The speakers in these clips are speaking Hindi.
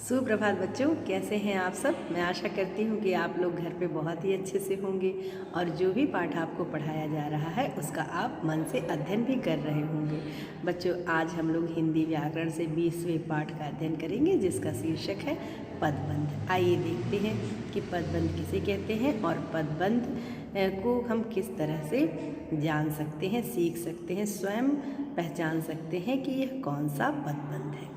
सुप्रभात बच्चों, कैसे हैं आप सब। मैं आशा करती हूँ कि आप लोग घर पे बहुत ही अच्छे से होंगे और जो भी पाठ आपको पढ़ाया जा रहा है उसका आप मन से अध्ययन भी कर रहे होंगे। बच्चों, आज हम लोग हिंदी व्याकरण से 20वें पाठ का अध्ययन करेंगे जिसका शीर्षक है पदबंध। आइए देखते हैं कि पदबंध किसे कहते हैं और पदबंध को हम किस तरह से जान सकते हैं, सीख सकते हैं, स्वयं पहचान सकते हैं कि यह कौन सा पदबंध है।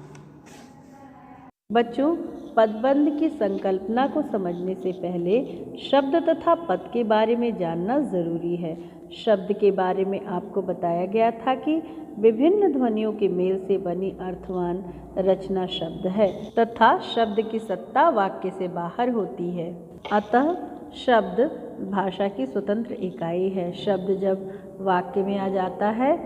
बच्चों, पदबंध की संकल्पना को समझने से पहले शब्द तथा पद के बारे में जानना जरूरी है। शब्द के बारे में आपको बताया गया था कि विभिन्न ध्वनियों के मेल से बनी अर्थवान रचना शब्द है तथा शब्द की सत्ता वाक्य से बाहर होती है। अतः शब्द भाषा की स्वतंत्र इकाई है। शब्द जब वाक्य में आ जाता है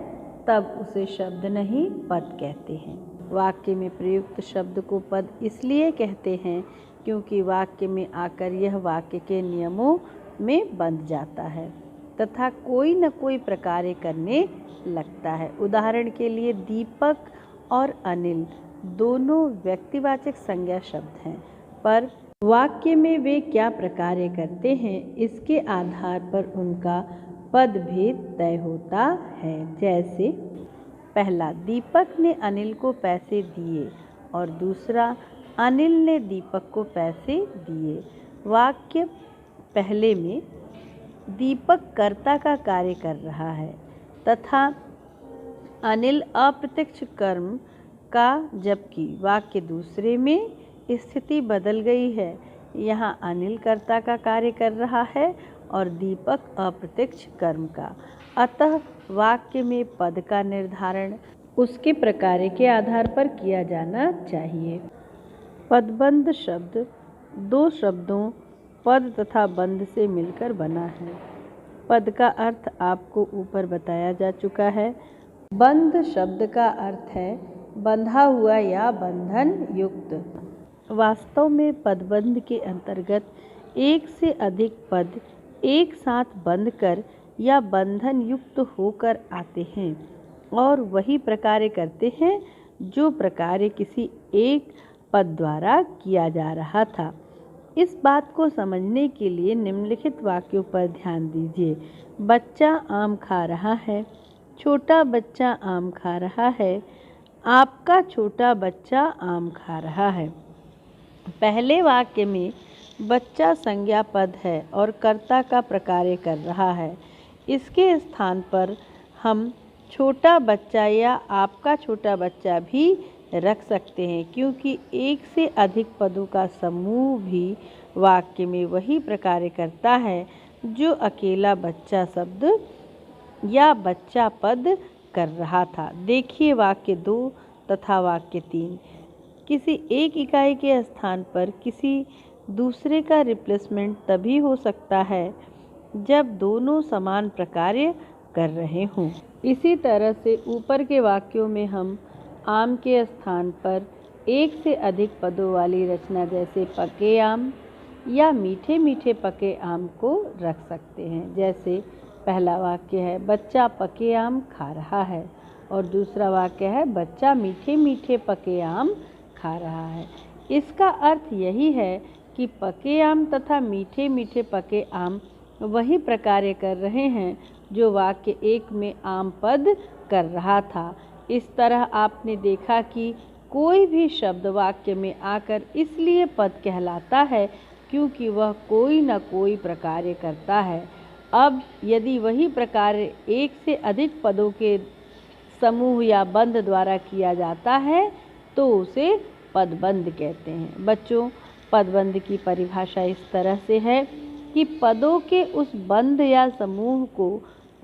तब उसे शब्द नहीं पद कहते हैं। वाक्य में प्रयुक्त शब्द को पद इसलिए कहते हैं क्योंकि वाक्य में आकर यह वाक्य के नियमों में बंध जाता है तथा कोई न कोई प्रकार्य करने लगता है। उदाहरण के लिए दीपक और अनिल दोनों व्यक्तिवाचक संज्ञा शब्द हैं, पर वाक्य में वे क्या प्रकार्य करते हैं इसके आधार पर उनका पद भेद तय होता है। जैसे पहला, दीपक ने अनिल को पैसे दिए और दूसरा, अनिल ने दीपक को पैसे दिए। वाक्य पहले में दीपक कर्ता का कार्य कर रहा है तथा अनिल अप्रत्यक्ष कर्म का, जबकि वाक्य दूसरे में स्थिति बदल गई है। यहाँ अनिल कर्ता का कार्य कर रहा है और दीपक अप्रत्यक्ष कर्म का। अतः वाक्य में पद का निर्धारण उसके प्रकार के आधार पर किया जाना चाहिए। पदबंध शब्द दो शब्दों पद तथा बंध से मिलकर बना है। पद का अर्थ आपको ऊपर बताया जा चुका है। बंध शब्द का अर्थ है बंधा हुआ या बंधन युक्त। वास्तव में पदबंध के अंतर्गत एक से अधिक पद एक साथ बंधकर या बंधन युक्त होकर आते हैं और वही प्रकार्य करते हैं जो प्रकार्य किसी एक पद द्वारा किया जा रहा था। इस बात को समझने के लिए निम्नलिखित वाक्यों पर ध्यान दीजिए। बच्चा आम खा रहा है, छोटा बच्चा आम खा रहा है, आपका छोटा बच्चा आम खा रहा है। पहले वाक्य में बच्चा संज्ञा पद है और कर्ता का प्रकार्य कर रहा है। इसके स्थान पर हम छोटा बच्चा या आपका छोटा बच्चा भी रख सकते हैं क्योंकि एक से अधिक पदों का समूह भी वाक्य में वही प्रकार्य करता है जो अकेला बच्चा शब्द या बच्चा पद कर रहा था। देखिए वाक्य 2 तथा वाक्य 3। किसी एक इकाई के स्थान पर किसी दूसरे का रिप्लेसमेंट तभी हो सकता है जब दोनों समान प्रकार्य कर रहे हों। इसी तरह से ऊपर के वाक्यों में हम आम के स्थान पर एक से अधिक पदों वाली रचना जैसे पके आम या मीठे मीठे पके आम को रख सकते हैं। जैसे पहला वाक्य है बच्चा पके आम खा रहा है और दूसरा वाक्य है बच्चा मीठे मीठे पके आम खा रहा है। इसका अर्थ यही है कि पके आम तथा मीठे मीठे पके आम वही प्रकार्य कर रहे हैं जो वाक्य 1 में आम पद कर रहा था। इस तरह आपने देखा कि कोई भी शब्द वाक्य में आकर इसलिए पद कहलाता है क्योंकि वह कोई न कोई प्रकार्य करता है। अब यदि वही प्रकार्य एक से अधिक पदों के समूह या बंध द्वारा किया जाता है तो उसे पदबंध कहते हैं। बच्चों, पदबंध की परिभाषा इस तरह से है कि पदों के उस बंध या समूह को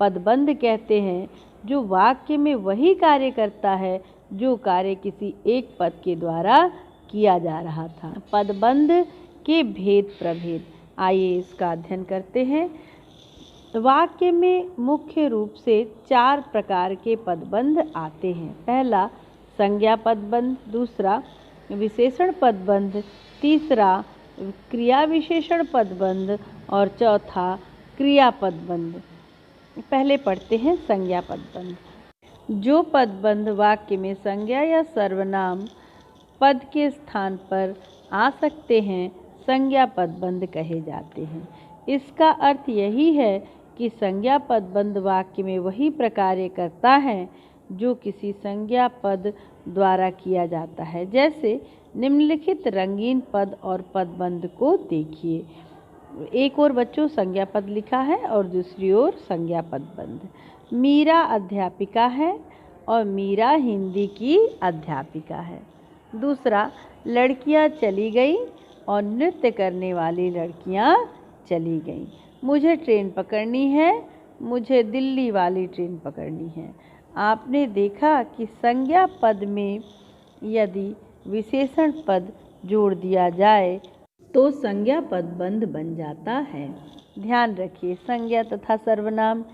पदबंध कहते हैं जो वाक्य में वही कार्य करता है जो कार्य किसी एक पद के द्वारा किया जा रहा था। पदबंध के भेद प्रभेद, आइए इसका अध्ययन करते हैं। वाक्य में मुख्य रूप से 4 प्रकार के पदबंध आते हैं। पहला संज्ञा पदबंध, दूसरा विशेषण पदबंध, तीसरा क्रिया विशेषण पदबंध और चौथा क्रिया पदबंध। पहले पढ़ते हैं संज्ञा पदबंध। जो पदबंध वाक्य में संज्ञा या सर्वनाम पद के स्थान पर आ सकते हैं, संज्ञा पदबंध कहे जाते हैं। इसका अर्थ यही है कि संज्ञा पदबंध वाक्य में वही प्रकार्य करता है जो किसी संज्ञा पद द्वारा किया जाता है। जैसे निम्नलिखित रंगीन पद और पदबंध को देखिए। एक और बच्चों संज्ञा पद लिखा है और दूसरी ओर संज्ञा पदबंध। मीरा अध्यापिका है और मीरा हिंदी की अध्यापिका है। दूसरा, लड़कियां चली गई और नृत्य करने वाली लड़कियां चली गईं। मुझे ट्रेन पकड़नी है, मुझे दिल्ली वाली ट्रेन पकड़नी है। आपने देखा कि संज्ञा पद में यदि विशेषण पद जोड़ दिया जाए तो संज्ञा पदबंध बन जाता है। ध्यान रखिए, संज्ञा तथा सर्वनाम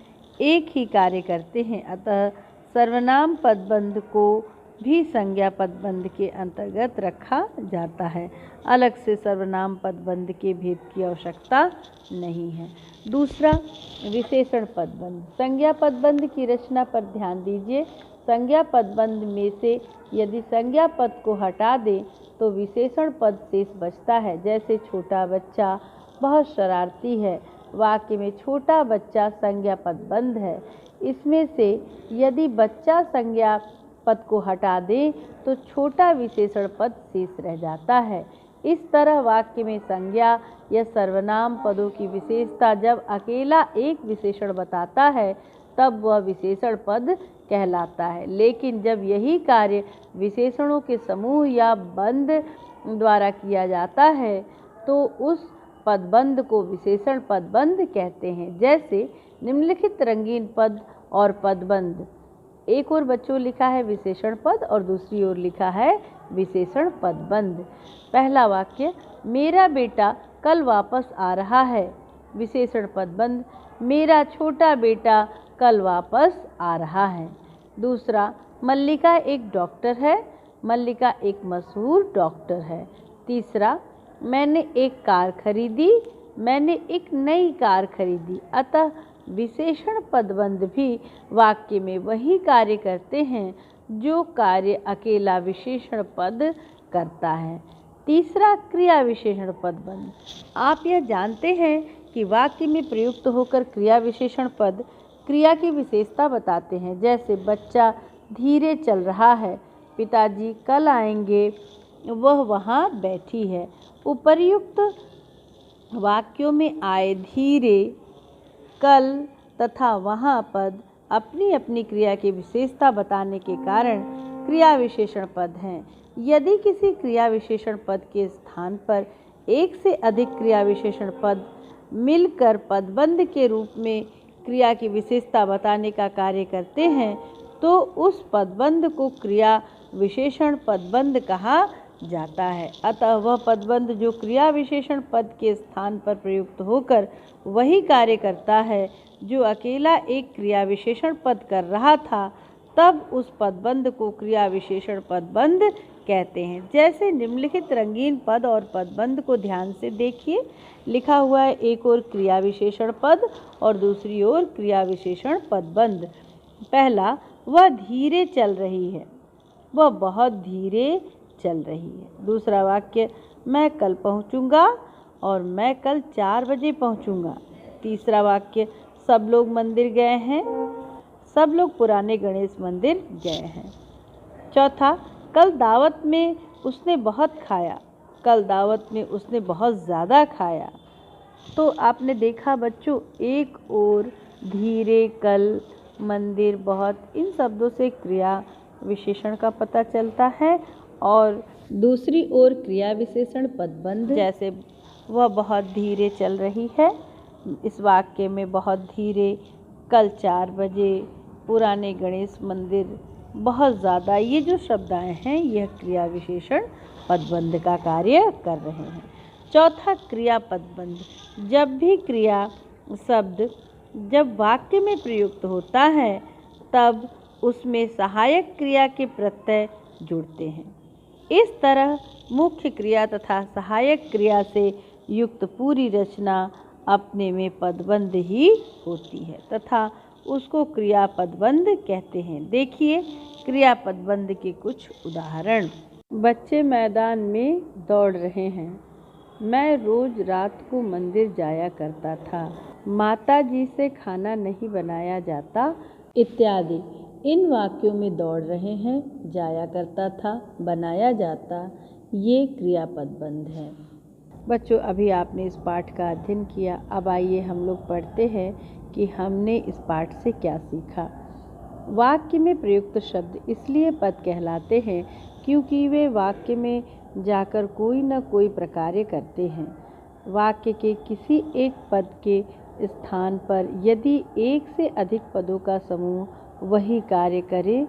एक ही कार्य करते हैं, अतः सर्वनाम पदबंध को भी संज्ञा पदबंध के अंतर्गत रखा जाता है। अलग से सर्वनाम पदबंध के भेद की आवश्यकता नहीं है। दूसरा, विशेषण पदबंध। संज्ञा पदबंध की रचना पर ध्यान दीजिए। संज्ञा पदबंध में से यदि संज्ञा पद को हटा दें तो विशेषण पद शेष बचता है। जैसे छोटा बच्चा बहुत शरारती है, वाक्य में छोटा बच्चा संज्ञा पदबंध है। इसमें से यदि बच्चा संज्ञा पद को हटा दें तो छोटा विशेषण पद शेष रह जाता है। इस तरह वाक्य में संज्ञा या सर्वनाम पदों की विशेषता जब अकेला एक विशेषण बताता है तब वह विशेषण पद कहलाता है, लेकिन जब यही कार्य विशेषणों के समूह या बंध द्वारा किया जाता है तो उस पदबंध को विशेषण पदबंध कहते हैं। जैसे निम्नलिखित रंगीन पद और पदबंध। एक और बच्चों लिखा है विशेषण पद और दूसरी ओर लिखा है विशेषण पदबंध। पहला वाक्य, मेरा बेटा कल वापस आ रहा है। विशेषण पदबंध, मेरा छोटा बेटा कल वापस आ रहा है। दूसरा, मल्लिका एक डॉक्टर है। मल्लिका एक मशहूर डॉक्टर है। तीसरा, मैंने एक कार खरीदी। मैंने एक नई कार खरीदी। अतः विशेषण पदबंध भी वाक्य में वही कार्य करते हैं जो कार्य अकेला विशेषण पद करता है। तीसरा, क्रिया विशेषण पदबंध। आप यह जानते हैं कि वाक्य में प्रयुक्त होकर क्रिया विशेषण पद क्रिया की विशेषता बताते हैं। जैसे बच्चा धीरे चल रहा है, पिताजी कल आएंगे, वह वहाँ बैठी है। उपर्युक्त वाक्यों में आए धीरे, कल तथा वहाँ पद अपनी अपनी क्रिया की विशेषता बताने के कारण क्रिया विशेषण पद हैं। यदि किसी क्रिया विशेषण पद के स्थान पर एक से अधिक क्रिया विशेषण पद मिलकर पदबंध के रूप में क्रिया की विशेषता बताने का कार्य करते हैं तो उस पदबंध को क्रिया विशेषण पदबंध कहा जाता है। अतः वह पदबंध जो क्रिया विशेषण पद के स्थान पर प्रयुक्त होकर वही कार्य करता है जो अकेला एक क्रिया विशेषण पद कर रहा था, तब उस पदबंध को क्रिया विशेषण पदबंध कहते हैं। जैसे निम्नलिखित रंगीन पद और पदबंध को ध्यान से देखिए। लिखा हुआ है एक ओर क्रिया विशेषण पद और दूसरी ओर क्रिया विशेषण पदबंध। पहला, वह धीरे चल रही है। वह बहुत धीरे चल रही है। दूसरा वाक्य, मैं कल पहुंचूंगा और मैं कल 4 बजे पहुंचूंगा। तीसरा वाक्य, सब लोग मंदिर गए हैं। सब लोग पुराने गणेश मंदिर गए हैं। चौथा, कल दावत में उसने बहुत खाया। कल दावत में उसने बहुत ज़्यादा खाया। तो आपने देखा बच्चों, एक और धीरे, कल, मंदिर, बहुत, इन शब्दों से क्रिया विशेषण का पता चलता है और दूसरी ओर क्रिया विशेषण पदबंध। जैसे वह बहुत धीरे चल रही है, इस वाक्य में बहुत धीरे, कल 4 बजे, पुराने गणेश मंदिर, बहुत ज़्यादा, ये जो शब्द आए हैं यह क्रिया विशेषण पदबंध का कार्य कर रहे हैं। चौथा, क्रिया पदबंध। जब भी क्रिया शब्द जब वाक्य में प्रयुक्त होता है तब उसमें सहायक क्रिया के प्रत्यय जुड़ते हैं। इस तरह मुख्य क्रिया तथा सहायक क्रिया से युक्त पूरी रचना अपने में पदबंध ही होती है तथा उसको क्रिया पदबंध कहते हैं। देखिए क्रिया पदबंध के कुछ उदाहरण। बच्चे मैदान में दौड़ रहे हैं। मैं रोज रात को मंदिर जाया करता था। माता जी से खाना नहीं बनाया जाता, इत्यादि। इन वाक्यों में दौड़ रहे हैं, जाया करता था, बनाया जाता, ये क्रियापद बंध है। बच्चों, अभी आपने इस पाठ का अध्ययन किया। अब आइए हम लोग पढ़ते हैं कि हमने इस पाठ से क्या सीखा। वाक्य में प्रयुक्त शब्द इसलिए पद कहलाते हैं क्योंकि वे वाक्य में जाकर कोई न कोई प्रकार्य करते हैं। वाक्य के किसी एक पद के स्थान पर यदि एक से अधिक पदों का समूह वही कार्य करे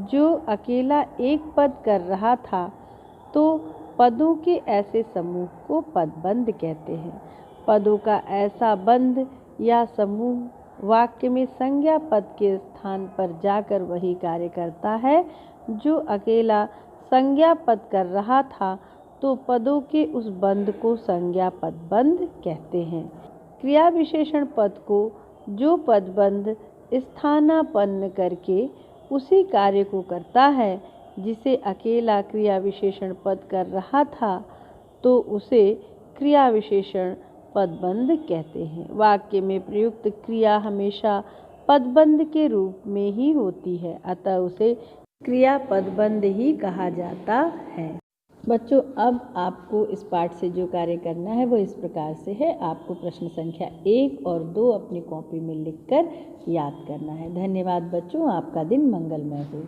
जो अकेला एक पद कर रहा था, तो पदों के ऐसे समूह को पदबंध कहते हैं। पदों का ऐसा बंध या समूह वाक्य में संज्ञा पद के स्थान पर जाकर वही कार्य करता है जो अकेला संज्ञा पद कर रहा था, तो पदों के उस बंध को संज्ञा पदबंध कहते हैं। क्रिया विशेषण पद को जो पदबंध स्थानापन्न करके उसी कार्य को करता है जिसे अकेला क्रिया विशेषण पद कर रहा था, तो उसे क्रिया विशेषण पदबंध कहते हैं। वाक्य में प्रयुक्त क्रिया हमेशा पदबंध के रूप में ही होती है, अतः उसे क्रिया पदबंध ही कहा जाता है। बच्चों, अब आपको इस पाठ से जो कार्य करना है वो इस प्रकार से है। आपको प्रश्न संख्या 1 और 2 अपनी कॉपी में लिखकर याद करना है। धन्यवाद बच्चों, आपका दिन मंगलमय हो।